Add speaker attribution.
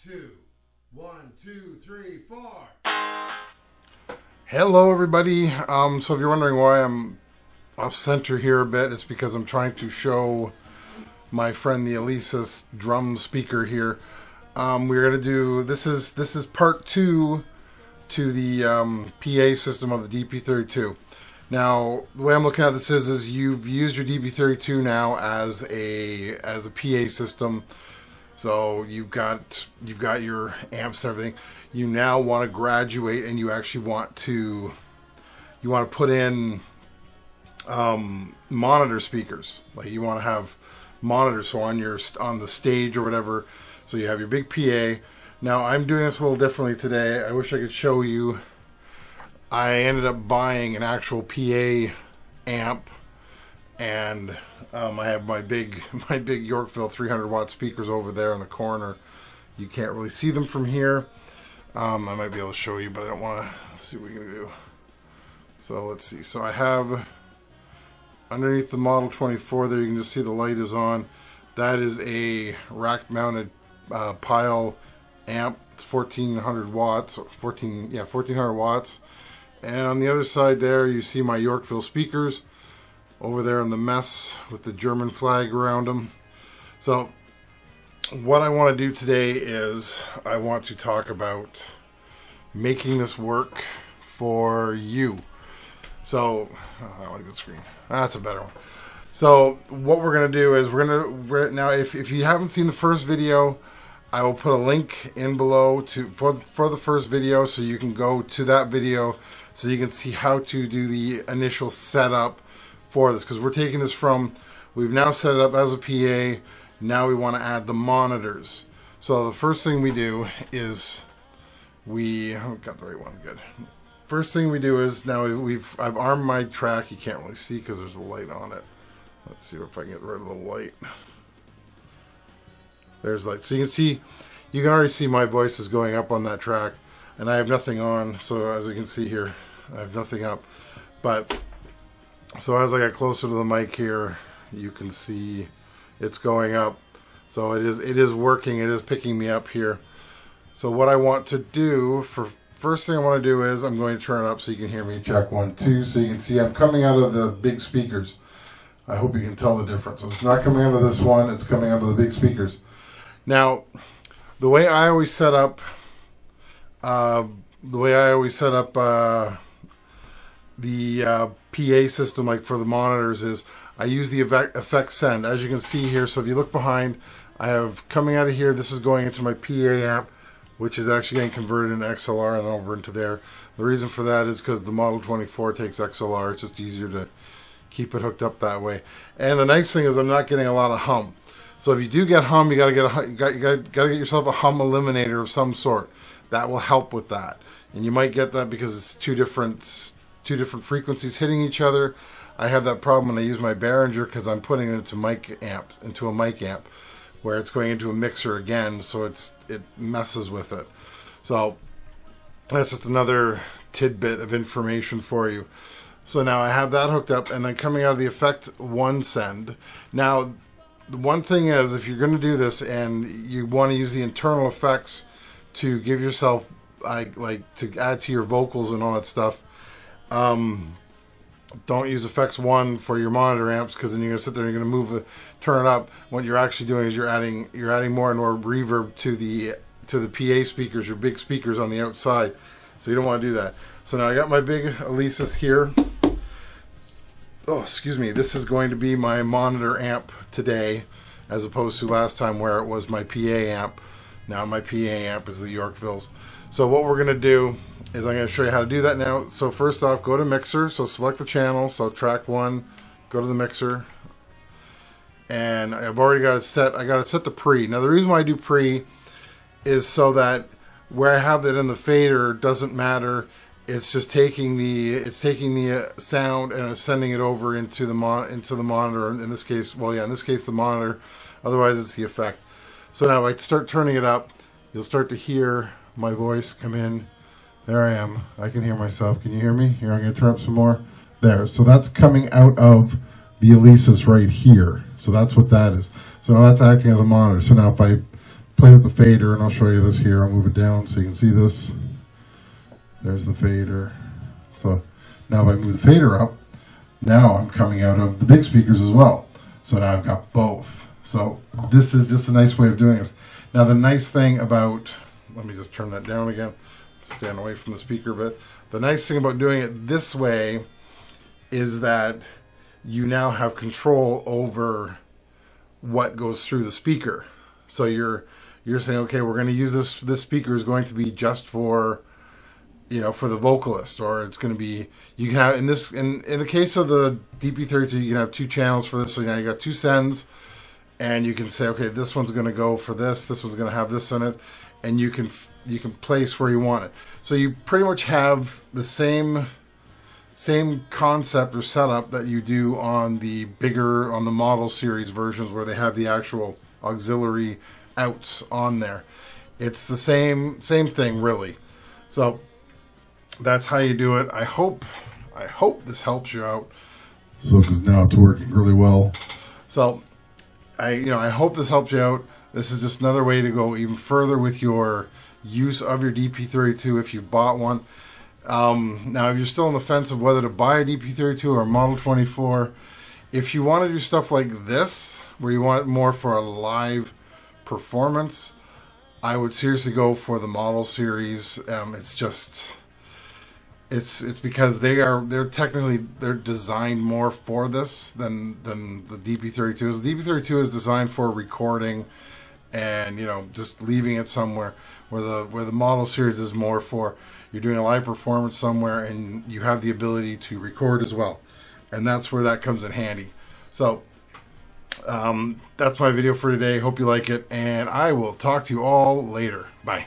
Speaker 1: 2, 1, 2, 3, 4.
Speaker 2: Hello everybody. So if you're wondering why I'm off center here a bit, it's because I'm trying to show my friend the Alesis drum speaker here. We're gonna do this is part 2 to the PA system of the DP24. Now the way I'm looking at this is you've used your DP24 now as a PA system. So you've got your amps and everything. You now want to graduate, and you actually want to put in monitor speakers. Like you want to have monitors, so on the stage or whatever. So you have your big PA. Now I'm doing this a little differently today. I wish I could show you. I ended up buying an actual PA amp, and I have my big Yorkville 300 watt speakers over there in the corner. You can't really see them from here. I might be able to show you, but I don't want to. See what we can do. So let's see. So I have underneath the Model 24 there, you can just see the light is on. That is a rack mounted pile amp. It's 1400 watts. 1400 watts. And on the other side there, you see my Yorkville speakers over there in the mess with the German flag around them. So what I want to do today is I want to talk about making this work for you. So I don't like that screen. That's a better one. So what we're going to do is now if you haven't seen the first video, I will put a link in below for the first video, so you can go to that video so you can see how to do the initial setup for this, because we're taking this from, we've now set it up as a PA, now we want to add the monitors. So the first thing we do is got the right one, good. First thing we do is now I've armed my track. You can't really see because there's a light on it. Let's see if I can get rid of the light. There's light, so you can already see my voice is going up on that track, and I have nothing on. So as you can see here, I have nothing up. But so as I get closer to the mic here, you can see it's going up. So it is working. It is picking me up here. So what I want to do first thing I want to do is I'm going to turn it up so you can hear me. Check 1, 2, so you can see I'm coming out of the big speakers. I hope you can tell the difference. So it's not coming out of this one. It's coming out of the big speakers. Now, the way I always set up the PA system, like for the monitors, is I use the effect send, as you can see here. So if you look behind, I have coming out of here, this is going into my PA amp, which is actually getting converted into XLR and then over into there. The reason for that is because the Model 24 takes XLR. It's just easier to keep it hooked up that way. And the nice thing is I'm not getting a lot of hum. So if you do get hum, you gotta get yourself a hum eliminator of some sort. That will help with that. And you might get that because it's two different frequencies hitting each other. I have that problem when I use my Behringer because I'm putting it into a mic amp, where it's going into a mixer again, so it messes with it. So that's just another tidbit of information for you. So now I have that hooked up, and then coming out of the effect 1 send. Now the one thing is, if you're going to do this and you want to use the internal effects to give yourself like to add to your vocals and all that stuff, don't use effects 1 for your monitor amps, because then you're going to sit there and you're going to turn it up. What you're actually doing is you're adding more and more reverb to the PA speakers, your big speakers on the outside. So you don't want to do that. So now I got my big Alesis here. Oh, excuse me. This is going to be my monitor amp today, as opposed to last time where it was my PA amp. Now my PA amp is the Yorkvilles. So what we're going to do is I'm going to show you how to do that now. So first off, go to mixer. So select the channel. So track 1, go to the mixer. And I've already got it set. I got it set to pre. Now the reason why I do pre is so that where I have it in the fader doesn't matter. It's just taking the sound and it's sending it over into the monitor. In this case, the monitor. Otherwise, it's the effect. So now if I start turning it up, you'll start to hear my voice come in. There I am. I can hear myself. Can you hear me? Here, I'm going to turn up some more. There. So that's coming out of the Alesis right here. So that's what that is. So now that's acting as a monitor. So now if I play with the fader, and I'll show you this here. I'll move it down so you can see this. There's the fader. So now if I move the fader up, now I'm coming out of the big speakers as well. So now I've got both. So this is just a nice way of doing this. Now the nice thing about, let me just turn that down again, stand away from the speaker a bit. The nice thing about doing it this way is that you now have control over what goes through the speaker. So you're saying, okay, we're going to use this speaker is going to be just for, for the vocalist, or it's going to be, you can have in the case of the DP32, you can have 2 channels for this. So now you got 2 sends, and you can say, okay, this one's going to go for this one's going to have this in it, and you can place where you want it. So you pretty much have the same concept or setup that you do on the model series versions, where they have the actual auxiliary outs on there. It's the same thing, really. So that's how you do it. I hope this helps you out. So now it's working really well. So I hope this helps you out. This is just another way to go even further with your use of your DP32 if you bought one. Now, if you're still on the fence of whether to buy a DP32 or a Model 24, if you want to do stuff like this, where you want it more for a live performance, I would seriously go for the Model series. It's because they're designed more for this than the DP32 is. The DP32 is designed for recording and just leaving it somewhere, where the Model series is more for you're doing a live performance somewhere and you have the ability to record as well, and that's where that comes in handy. So that's my video for today. Hope you like it, and I will talk to you all later. Bye.